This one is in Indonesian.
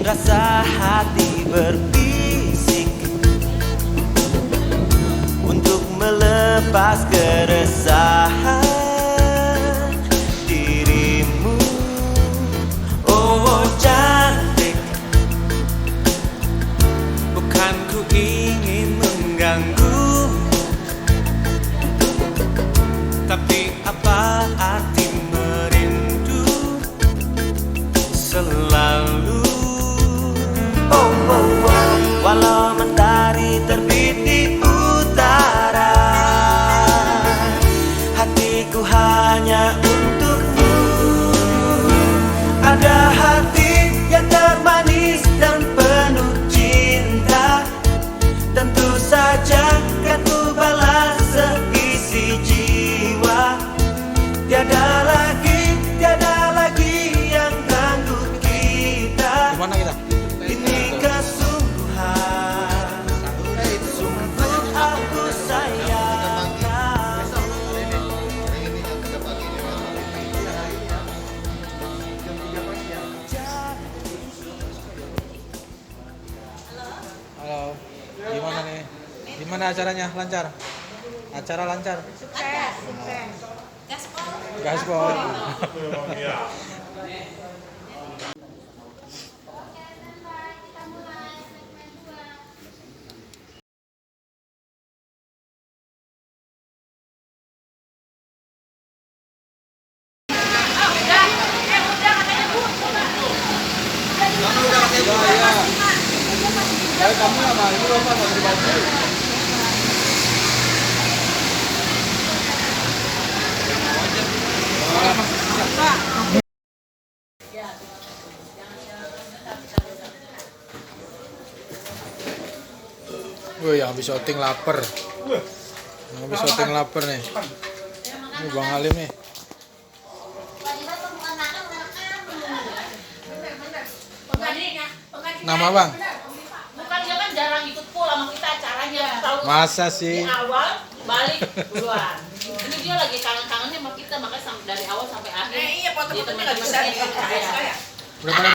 rasa hati berbisik untuk melepas keresahan dirimu. Oh cantik, bukan ku ingin mengganggu, tapi apa arti merindu selalu. Oh, oh, oh. Walau mentari terbit di utara, hatiku hanya untukmu. Ada hati yang termanis dan penuh cinta, tentu saja kan ku balas seisi jiwa. Tiada lagi yang ganggu kita. Gimana kita? Ini kesungguhan, sungguh aku sayang kamu. Halo, gimana nih? Gimana acaranya? Lancar? Acara lancar? Sukses. Gaspol. Gaspol. Kamu apa? Ini lupa mau dibantu. Wih, yang habis syuting lapar. Yang habis syuting lapar nih. Ini Bang Halim nih. Nama Bang? Bukan dia kan jarang ikut pool sama kita acaranya. Tahu Masa sih? di awal balik duluan. Ini dia lagi kangen-kangennya sama kita, makanya dari awal sampai akhir. Iya, foto-fotonya nggak bisa Dia teman-teman di-share. Berapa